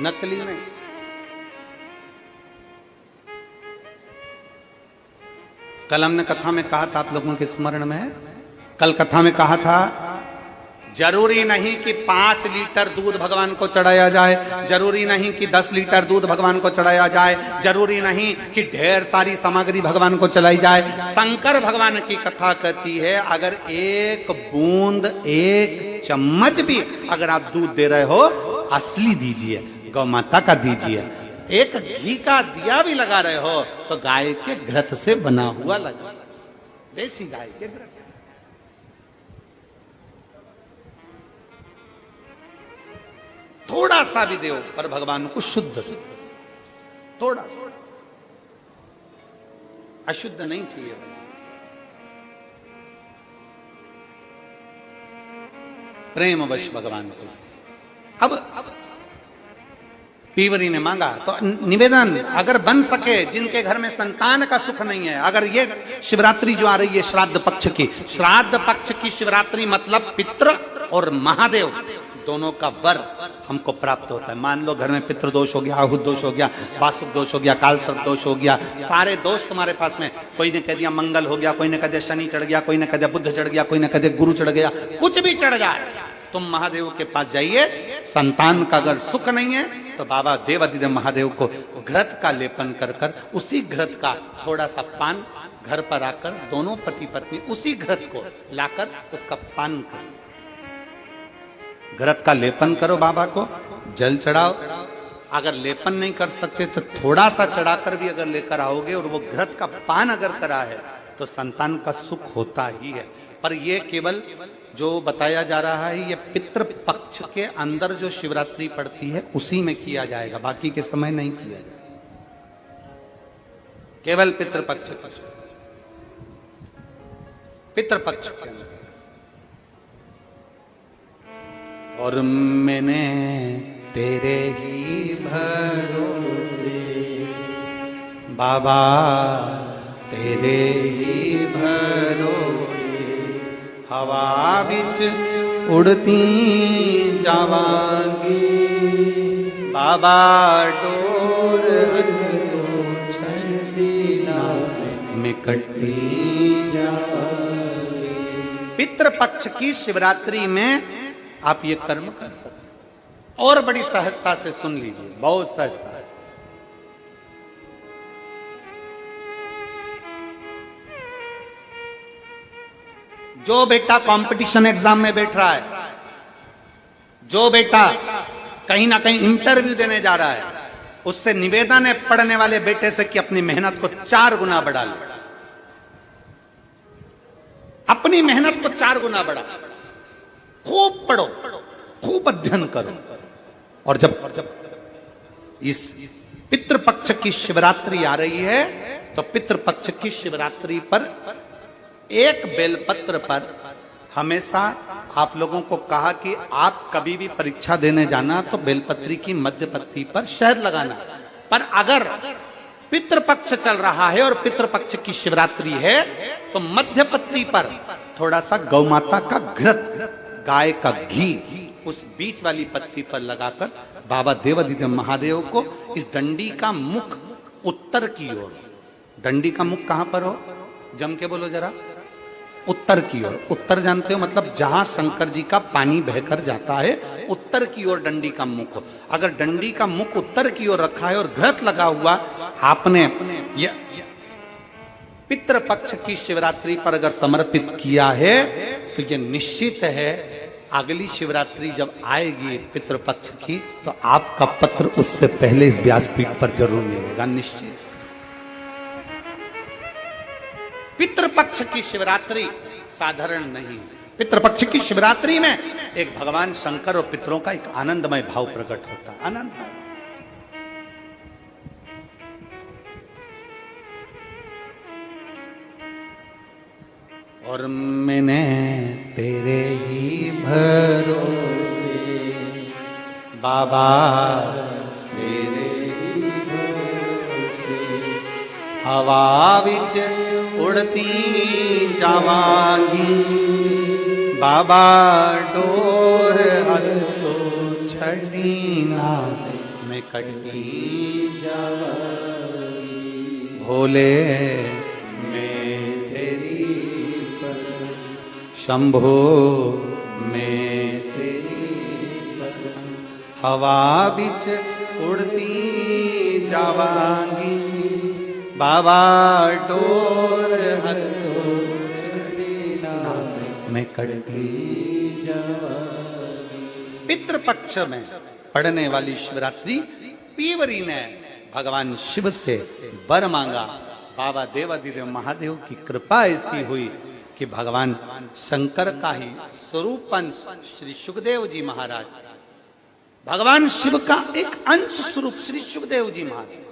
नकली नहीं। कल हमने कथा में कहा था, आप लोगों के स्मरण में है, कल कथा में कहा था जरूरी नहीं कि 5 लीटर दूध भगवान को चढ़ाया जाए, जरूरी नहीं कि 10 लीटर दूध भगवान को चढ़ाया जाए, जरूरी नहीं कि ढेर सारी सामग्री भगवान को चलाई जाए। शंकर भगवान की कथा कहती है, अगर एक बूंद, एक चम्मच भी अगर आप दूध दे रहे हो, असली दीजिए, गौ माता का दीजिए। एक घी का दिया भी लगा रहे हो तो गाय के घृत से बना हुआ लगा, देसी गाय के घृत। थोड़ा सा भी दो पर भगवान को शुद्ध, थोड़ा सा, अशुद्ध नहीं चाहिए। प्रेमवश भगवान को। अब पीवरी ने मांगा तो निवेदन, अगर बन सके, जिनके घर में संतान का सुख नहीं है, अगर ये शिवरात्रि जो आ रही है श्राद्ध पक्ष की शिवरात्रि मतलब पितृ और महादेव दोनों का वर हमको प्राप्त होता है। मान लो घर में पितृदोष हो गया, आहुत दोष हो गया, वासुक दोष हो गया, काल सर्प दोष हो गया, सारे दोष तुम्हारे पास में, कोई ने कह दिया मंगल हो गया, कोई ने कह दिया शनि चढ़ गया, कोई ने कह दिया बुध चढ़ गया, कोई ने कह दिया गुरु चढ़ गया, कुछ भी चढ़ जाए, तुम महादेव के पास जाइए। संतान का अगर सुख नहीं है तो बाबा देवादिदेव महादेव को घृत का लेपन कर कर, उसी घृत का थोड़ा सा पान घर पर आकर दोनों पति पत्नी उसी घृत को लाकर उसका पान करो, घृत का लेपन करो, बाबा को जल चढ़ाओ। अगर लेपन नहीं कर सकते तो थोड़ा सा चढ़ाकर भी अगर लेकर आओगे और वो घृत का पान अगर करा है तो संतान का सुख होता ही है। पर ये केवल जो बताया जा रहा है ये पितृ पक्ष के अंदर जो शिवरात्रि पड़ती है उसी में किया जाएगा, बाकी के समय नहीं किया जाएगा, केवल पितृपक्ष के अंदर। और मैंने तेरे ही भरोसे बाबा, तेरे ही भरोसे हवा बिच उड़ती जावांगी, बाबा डोर तो छंडीला में कटी जावांगी। पितृपक्ष की शिवरात्रि में आप ये कर्म कर सकते। और बड़ी सहजता से सुन लीजिए, बहुत सहजता है। जो बेटा कंपटीशन एग्जाम में बैठ रहा है, जो बेटा कहीं ना कहीं इंटरव्यू देने जा रहा है, उससे निवेदन है पढ़ने वाले बेटे से कि अपनी मेहनत को 4 गुना बढ़ा लो, अपनी मेहनत को 4 गुना बढ़ा, खूब पढ़ो, खूब अध्ययन करो। और जब इस पितृपक्ष की शिवरात्रि आ रही है तो पितृपक्ष की शिवरात्रि पर एक बेलपत्र पर हमेशा आप लोगों को कहा कि आप कभी भी परीक्षा देने जाना तो बेलपत्री की मध्य पत्ती पर शहद लगाना। पर अगर पितृपक्ष चल रहा है और पितृपक्ष की शिवरात्रि है तो मध्य पत्ती पर थोड़ा सा गौ माता का घृत, गाय का घी उस बीच वाली पत्ती पर लगाकर बाबा देवादिदेव महादेव को इस डंडी का मुख उत्तर की ओर, डंडी का मुख कहां पर हो, जम के बोलो जरा, उत्तर की ओर। उत्तर जानते हो मतलब जहां शंकर जी का पानी बहकर जाता है, उत्तर की ओर डंडी का मुख हो। अगर डंडी का मुख उत्तर की ओर रखा है और घृत लगा हुआ आपने ये पितृपक्ष की शिवरात्रि पर अगर समर्पित किया है तो ये निश्चित है अगली शिवरात्रि जब आएगी पितृपक्ष की तो आपका पत्र उससे पहले इस व्यासपीठ पर जरूर मिलेगा, निश्चित। पितृपक्ष की शिवरात्रि साधारण नहीं है। पितृपक्ष की शिवरात्रि में एक भगवान शंकर और पितरों का एक आनंदमय भाव प्रकट होता है, आनंदमय। और मैंने तेरे ही भरोसे बाबा, तेरे ही भरोसे हवा विच उड़ती जावांगी, बाबा डोर हल्लो छड़ी ना मैं कटी जावांगी, भोले मैं तेरी शंभो में हवा बिच उड़ती जावांगी, बाबा डोर हथो में कटी जावांगी। पितृपक्ष में पड़ने वाली शिवरात्रि पीवरी ने भगवान शिव से वर मांगा। बाबा देवाधिदेव महादेव की कृपा ऐसी हुई कि भगवान शंकर का ही स्वरूप अंश श्री सुखदेव जी महाराज, भगवान शिव का एक अंश स्वरूप श्री सुखदेव जी महाराज।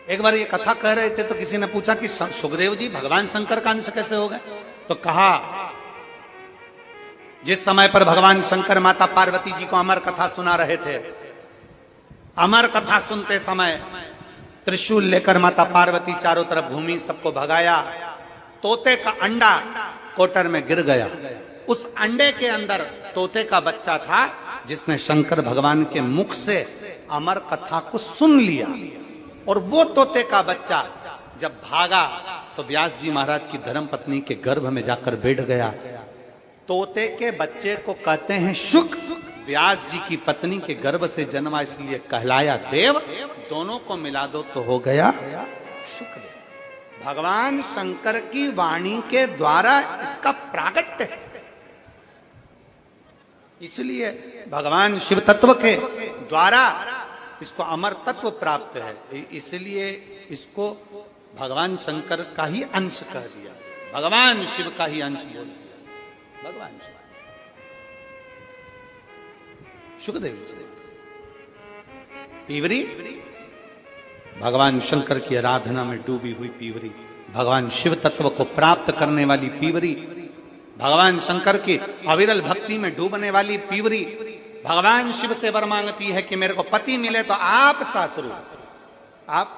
एक बार ये कथा कह रहे थे तो किसी ने पूछा कि सुखदेव जी भगवान शंकर का अंश कैसे हो गए? तो कहा, जिस समय पर भगवान शंकर माता पार्वती जी को अमर कथा सुना रहे थे, अमर कथा सुनते समय त्रिशूल लेकर माता पार्वती चारों तरफ घूमी, सबको भगाया। तोते का अंडा कोटर में गिर गया। उस अंडे के अंदर तोते का बच्चा था, जिसने शंकर भगवान के मुख से अमर कथा को सुन लिया। और वो तोते का बच्चा जब भागा तो व्यास जी महाराज की धर्म पत्नी के गर्भ में जाकर बैठ गया। तोते के बच्चे को कहते हैं शुक। व्यास जी की पत्नी के गर्भ से जन्मा, इसलिए कहलाया देव। दोनों को मिला दो तो हो गया शुकदेव। भगवान शंकर की वाणी के द्वारा इसका प्रागट्य है। इसलिए भगवान शिव तत्व के द्वारा इसको अमर तत्व प्राप्त है। इसलिए इसको भगवान शंकर का ही अंश कह दिया, भगवान शिव का ही अंश बोल दिया। भगवान शिव सुखदेव पीवरी, भगवान शंकर की आराधना में डूबी हुई पीवरी, भगवान शिव तत्व को प्राप्त करने वाली पीवरी, भगवान शंकर की अविरल भक्ति में डूबने वाली पीवरी, भगवान शिव से वर मांगती है कि मेरे को पति मिले तो आप सासुरु, आप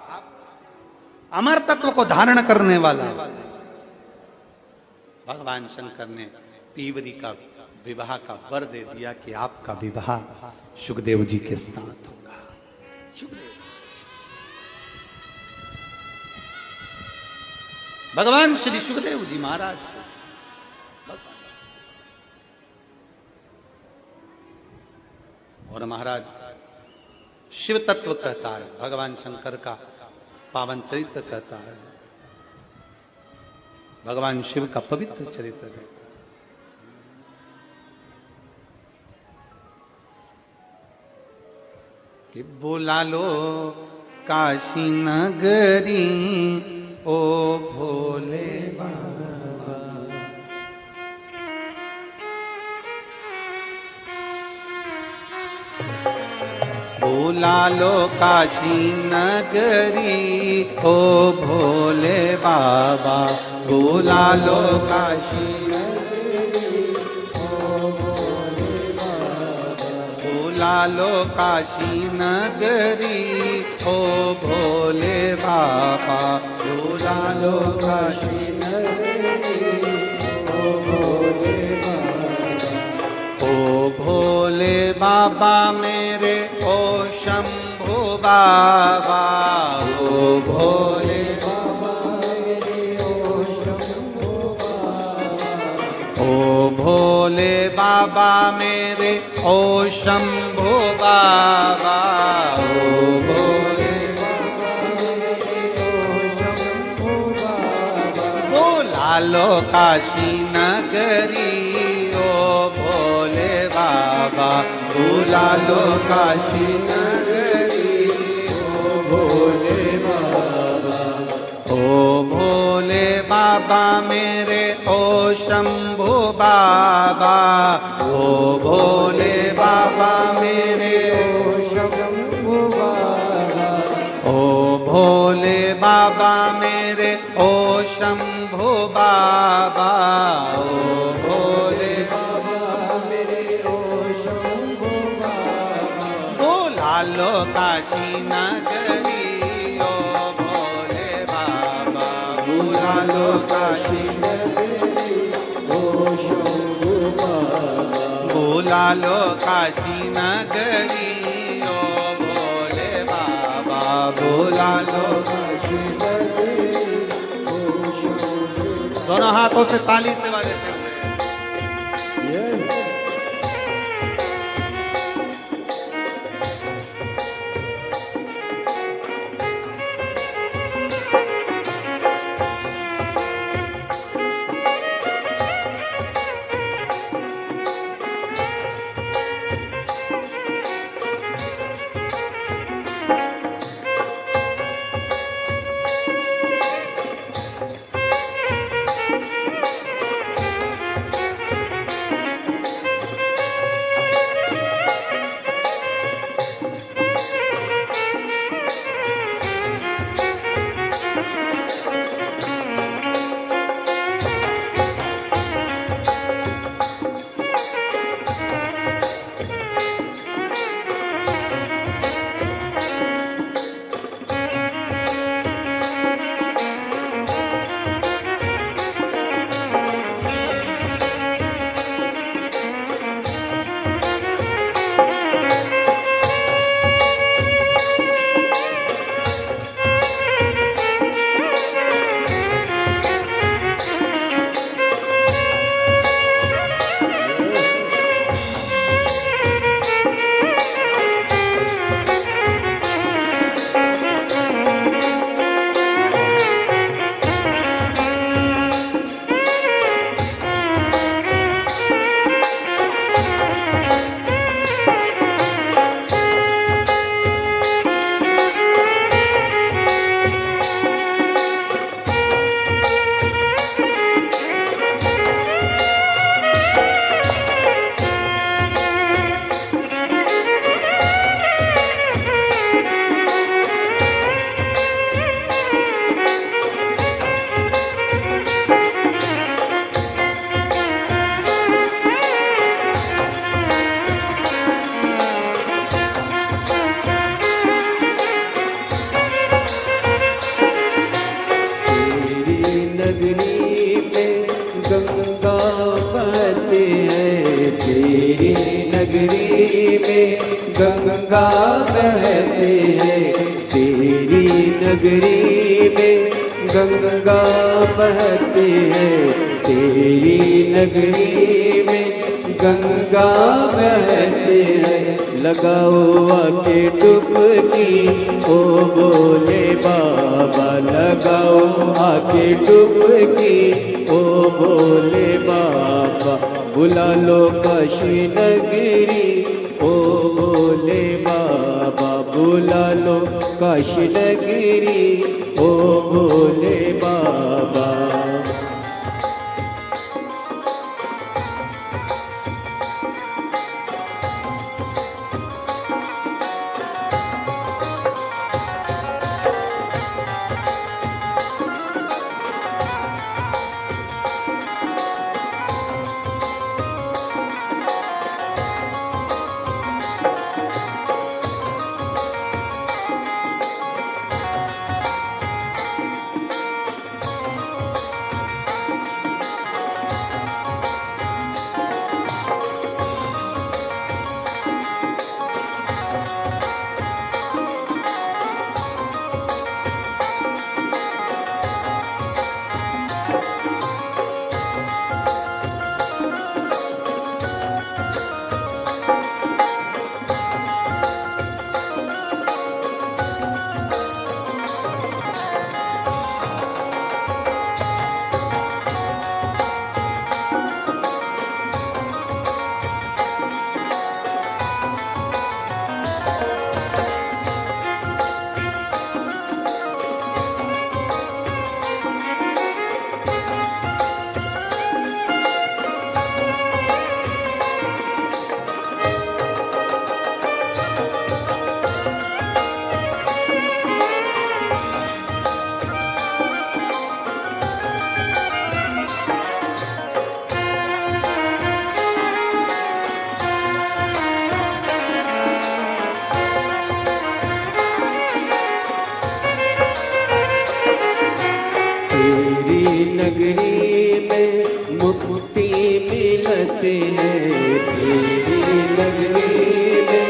अमर तत्व को धारण करने वाला। भगवान शंकर ने पीवरी का विवाह का वर दे दिया कि आपका विवाह सुखदेव जी के साथ होगा। भगवान श्री सुखदेव जी महाराज के और महाराज शिव तत्व कहता है, भगवान शंकर का पावन चरित्र कहता है, भगवान शिव का पवित्र चरित्र है। कि बुला लो काशी नगरी ओ भोले बाबा, बुला लो काशी नगरी ओ भोले बाबा, बुला लो काशी बुला लो काशी नगरी ओ भोले बाबा, बुला लो काशी नगरी ओ भोले बाबा। ओ भोले बाबा मेरे ओ शंभू बाबा, ओ भोले बाबा मेरे ओ शंभू बाबा, ओ भोले बाबा मेरे ओ शंभू बाबा, ओ भोले बाबा मेरे ओ शंभू बाबा। बुला लो काशी नगरी ओ भोले बाबा, बुला लो काशी नगरी ओ भोले बाबा। ओ भोले बाबा मेरे ओ शंभू बाबा, ओ भोले बाबा मेरे ओ शंभू बाबा, ओ भोले बाबा मेरे ओ शंभू बाबा, ओ भोले बाबा मेरे ओ शंभू बाबा। बुला लो काशी नगरी ओ भोले बाबा, बुला लो काशी नगरी ओ शंभू बाबा, बुला लो काशी नगरी ओ भोले बाबा, बुला लो काशी नगरी ओ शंभू। दोनों हाथों से ताली से वाले
गंगा बहती है, तेरी नगरी में गंगा बहती है, तेरी नगरी में गंगा बहती है। लगाओ आके डुबकी ओ बोले बाबा, लगाओ आके डुबकी ओ बोले बाबा, बुला लो काशी नगरी ओ बोले बाबा, बुला लो काशी नगरी ओ बोले बाबा। नगरी में मुक्ति मिलती है, तेरी नगरी में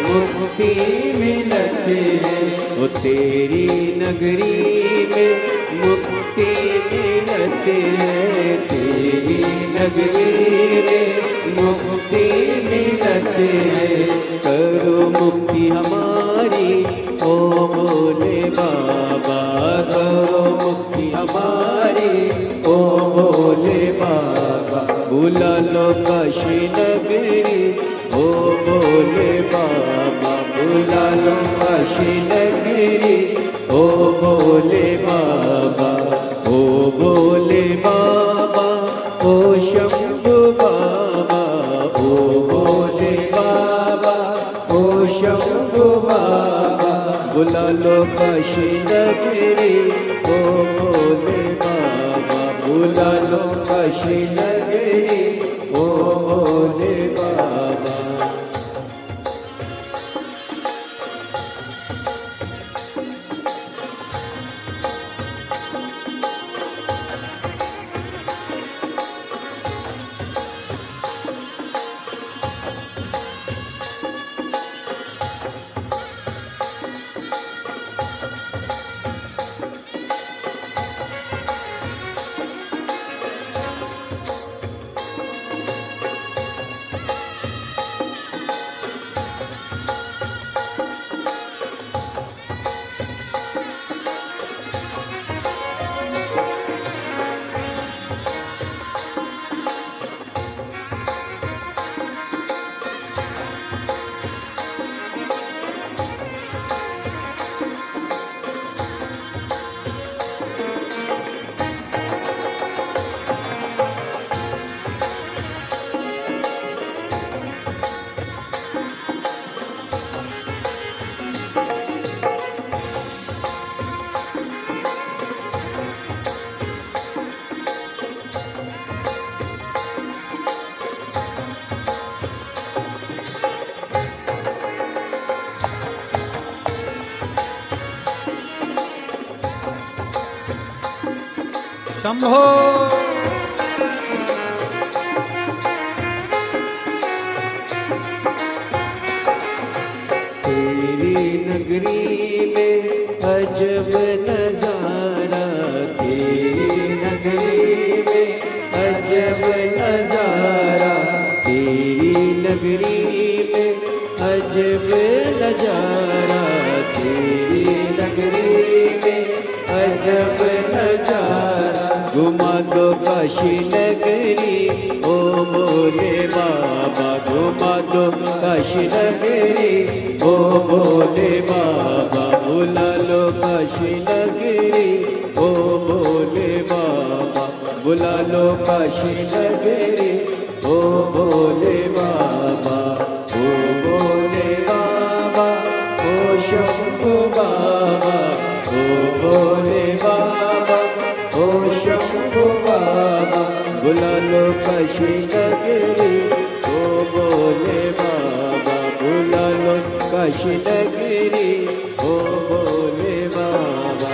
मुक्ति मिलती है, वो तेरी नगरी में मुक्ति मिलती है, तेरी नगरी में मुक्ति मिलती है। करो मुक्ति हमारी ओ बोले बाबा, करो मुक्ति हमारी ओ बोले बाबा, बुला लो काशी नगरी ओ बोले बाबा, बुला लो काशी नगरी ओ बोले बाबा। ओ बोले बाबा ओ शंभु बाबा, ओ बोले बाबा ओ शंभु बाबा, बुला लो काशी नगरी ओ बोले बाबा, बुला लो काशी नगरी ओ बोले बाबा।
शंभो।
नगरी में अजब नजारा, तेरी नगरी में अजब नजारा, तेरी नगरी में अजब नजारा, तेरी नगरी में अजब नजारा। घुमा दो काशी नगरी ओ भोले बाबा, घुमा दो काशी नगरी ओ भोले बाबा, बुला लो काशी नगरी ओ भोले बाबा, बुला लो काशी नगरी ओ भोले बाबा। ओ भोले बाबा ओ शंभू बाबा, ओ भोले बाबा ओ शंभू बाबा, बुला लो काशी नगरी ओ भोले बाबा, बुला लो काशी नगरी ओ भोले बाबा।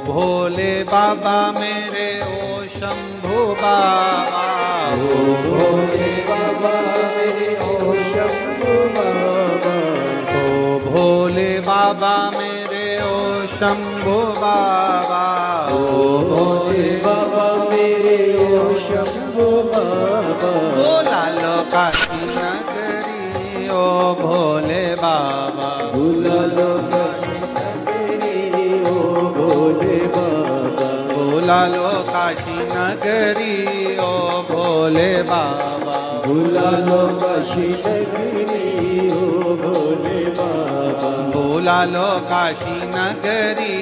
भोले बाबा मेरे ओ शंभू बाबा,
ओ भोले बाबा मेरे ओ शंभू बाबा,
ओ भोले बाबा मेरे ओ शंभू बाबा,
ओ भोले बाबा मेरे ओ शंभू बाबा,
बुला लो काशी नगरी ओ भोले बाबा,
बुला लो काशी नगरी ओ भोले बाबा,
बुला लो काशी नगरी ओ भोले बाबा,
बुला लो काशी नगरी ओ भोले बाबा,
बुला लो काशी नगरी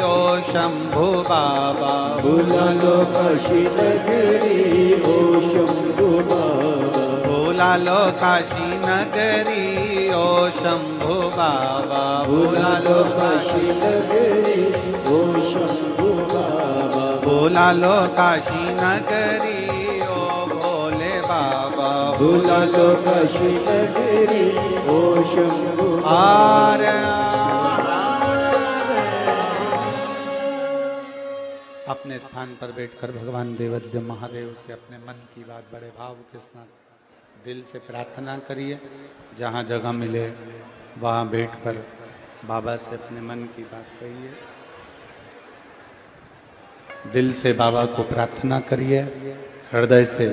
ओ शंभू बाबा,
बुला लो काशी नगरी ओ शंभू बाबा,
बुला लो काशी नगरी ओ शंभू बाबा,
बुला लो काशी नगरी ओ शंभू बाबा,
बुला लो काशी नगरी ओ भोले बाबा,
बुला लो काशी नगरी ओ शंभू
आर अपने स्थान पर बैठकर भगवान देवद्य महादेव से अपने मन की बात बड़े भाव के साथ दिल से प्रार्थना करिए। जहाँ जगह मिले वहाँ बैठकर बाबा से अपने मन की बात कहिए। दिल से बाबा को प्रार्थना करिए, हृदय से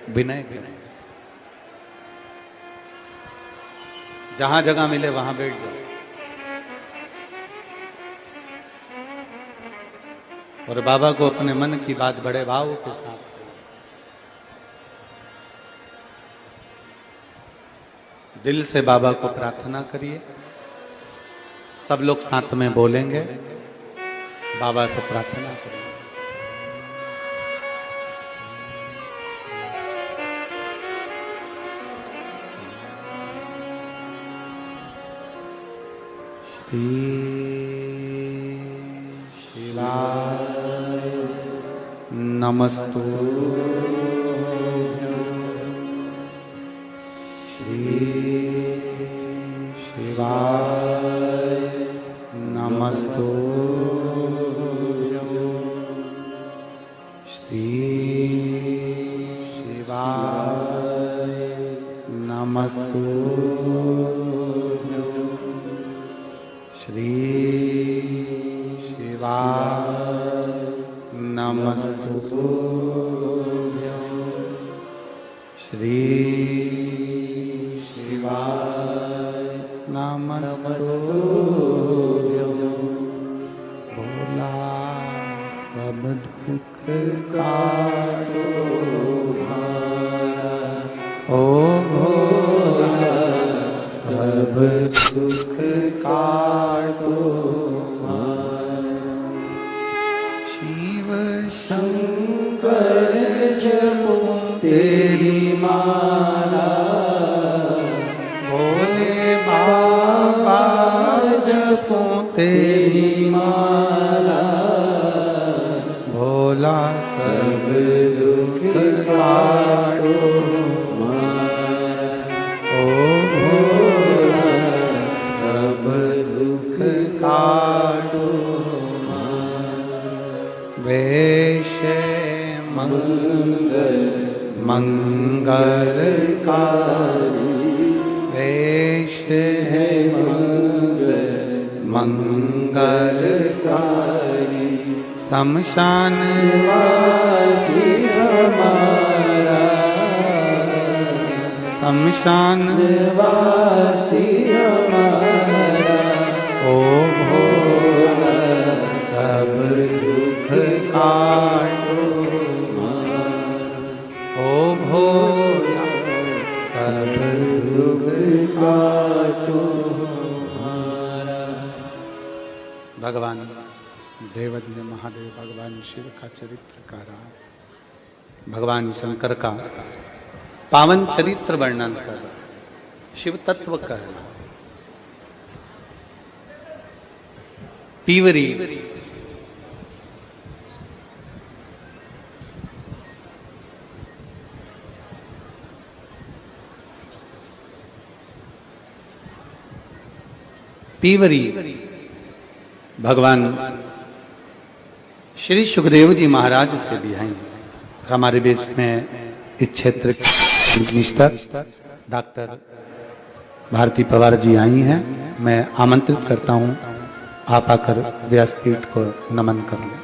विनय करिए। जहाँ जगह मिले वहाँ बैठ जाओ और बाबा को अपने मन की बात बड़े भाव के साथ दिल से बाबा को प्रार्थना करिए। सब लोग साथ में बोलेंगे, बाबा से प्रार्थना करिए। शिवाय नमस्तु श्री शिवाय श्री शिवाय नमस्तुभ्यं श्री शिवाय नमस्तुभ्यं भोला सब दुख काटो ओ भोला सब दुख काटो शिव शंकर जपो तेरी माला भोले बाबा जपो तेरी माला भोला सब दुख काटो ओ भोला सब दुख काटो वेश मंगल मंगलकारी वेश है मंगल मंगलकारी शमशान वासी हमारा शमशान वासी हमारा ओ भोला सब दुख काटो ओ भोला सब दुख काटो भगवान देवज्ञ महादेव भगवान शिव का चरित्र का रहा भगवान शंकर का पावन चरित्र वर्णन कर शिव तत्व करना पीवरी पीवरी भगवान श्री सुखदेव जी महाराज से भी हैं हमारे देश में इस क्षेत्र के मिनिस्टर डॉक्टर भारती पवार जी आई हैं मैं आमंत्रित करता हूं आप आकर व्यासपीठ को नमन कर लें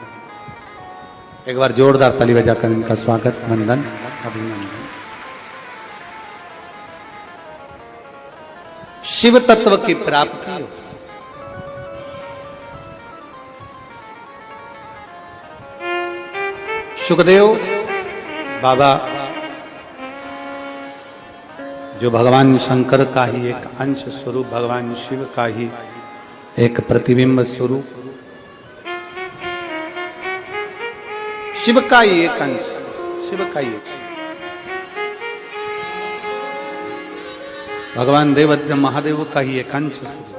एक बार जोरदार ताली बजाकर इनका स्वागत वंदन अभिनंदन शिव तत्व की प्राप्ति सुखदेव बाबा जो भगवान शंकर का ही एक अंश स्वरूप भगवान शिव का ही एक प्रतिबिंब स्वरूप शिव का ही एक अंश शिव का ही एक भगवान देवज्ञ महादेव का ही एक अंश स्वरूप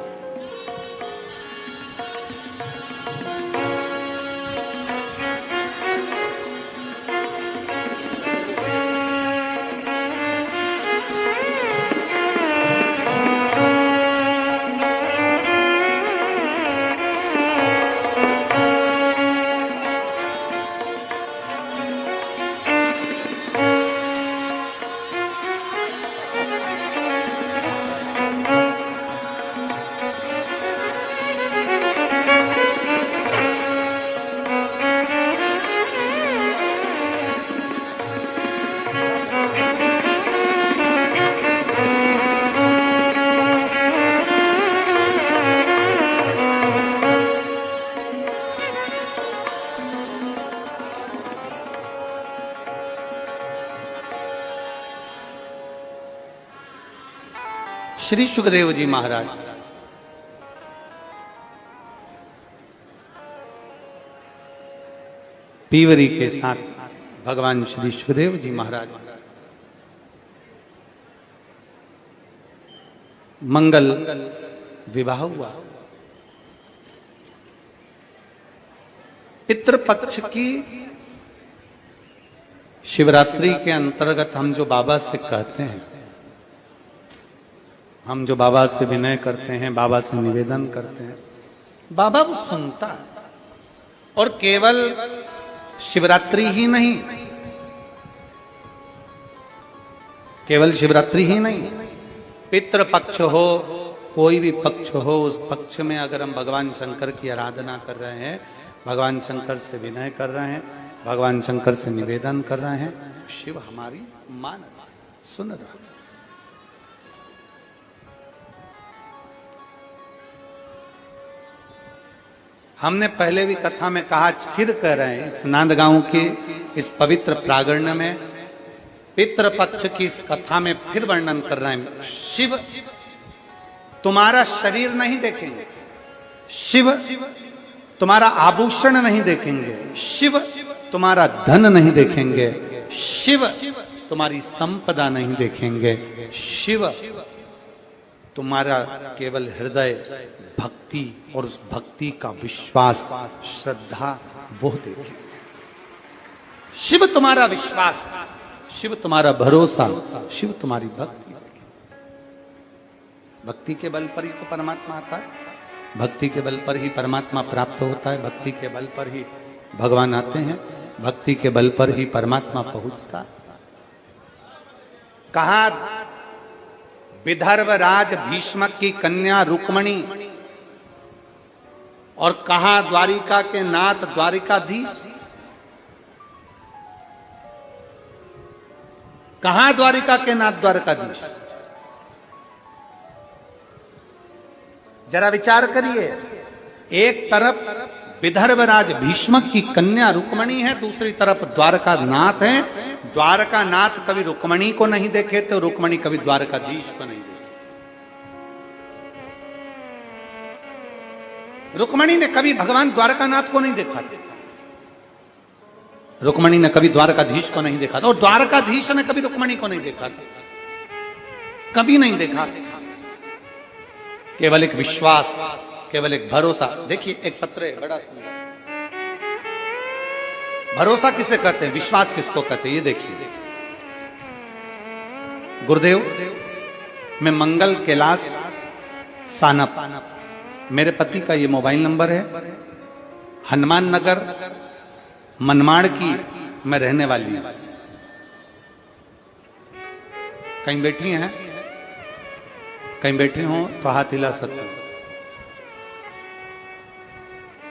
श्री सुखदेव जी महाराज पीवरी के साथ भगवान श्री सुखदेव जी महाराज मंगल विवाह हुआ पितृपक्ष की शिवरात्रि के अंतर्गत हम जो बाबा से कहते हैं हम जो बाबा से विनय करते हैं बाबा से निवेदन करते हैं बाबा वो सुनता है और केवल शिवरात्रि ही नहीं केवल शिवरात्रि ही नहीं पितृपक्ष हो कोई भी पक्ष हो, उस पक्ष में अगर हम भगवान शंकर की आराधना कर रहे हैं, भगवान शंकर से विनय कर रहे हैं, भगवान शंकर से निवेदन कर रहे हैं, तो शिव हमारी मान रहा है, सुन रहा है। हमने पहले भी कथा में कहा, फिर कह रहे हैं, इस नांदगांव के इस पवित्र प्रांगण में पितृपक्ष की इस कथा में फिर वर्णन कर रहे हैं। शिव तुम्हारा शरीर नहीं देखेंगे, शिव तुम्हारा आभूषण नहीं देखेंगे, शिव तुम्हारा धन नहीं देखेंगे, शिव तुम्हारी संपदा नहीं देखेंगे, शिव तुम्हारा केवल हृदय भक्ति और उस भक्ति का विश्वास, श्रद्धा, वो देखेंगे। शिव तुम्हारा विश्वास, शिव तुम्हारा भरोसा, शिव तुम्हारी भक्ति। भक्ति के बल पर ही तो परमात्मा आता है, भक्ति के बल पर ही परमात्मा प्राप्त होता है, भक्ति के बल पर ही भगवान आते हैं, भक्ति के बल पर ही परमात्मा पहुंचता है। कहा विदर्भ राज भीष्मक की कन्या रुक्मणी, और कहा द्वारिका के नाथ द्वारिकाधीश। कहां द्वारिका के नाथ द्वारकाधीश? जरा विचार करिए, एक तरफ विदर्भ राज भीष्मक की कन्या रुक्मणी है, दूसरी तरफ द्वारका नाथ है। द्वारका नाथ कभी रुक्मणी को नहीं देखे तो रुक्मणी कभी द्वारकाधीश को नहीं देखे। रुक्मणी ने कभी भगवान द्वारकानाथ को नहीं देखा था, रुक्मणी ने कभी द्वारकाधीश को नहीं देखा था, और द्वारकाधीश ने कभी रुक्मणी को नहीं देखा था, कभी नहीं देखा। केवल एक विश्वास, केवल एक भरोसा। देखिए एक पत्र है बड़ा सुंदर। भरोसा किसे कहते हैं, विश्वास किसको कहते हैं, ये देखिए। गुरुदेव, मैं मंगल कैलाश सानप, मेरे पति का ये मोबाइल नंबर है, हनुमान नगर मनमाड़ की मैं रहने वाली हूं। कहीं बैठी हैं, कहीं बैठी हो तो हाथ हिला सकते हो,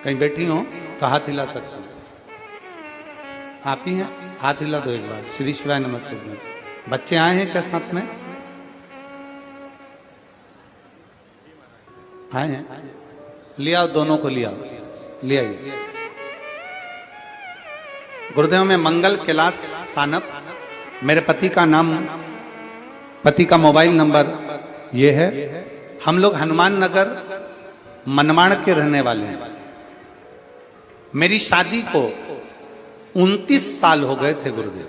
कहीं बैठी हो तो हाथ हिला सकते हो। आप ही हैं, हाथ हिला दो एक बार। श्री शिवाय नमस्ते। बच्चे आए हैं क्या साथ में? आए हैं, ले आओ, दोनों को ले आओ, ले आइए। गुरुदेव में मंगल कैलाश सानप, मेरे पति का नाम, पति का मोबाइल नंबर ये है। हम लोग हनुमान नगर मनमाड़ के रहने वाले हैं। मेरी शादी को 29 साल हो गए थे गुरुदेव,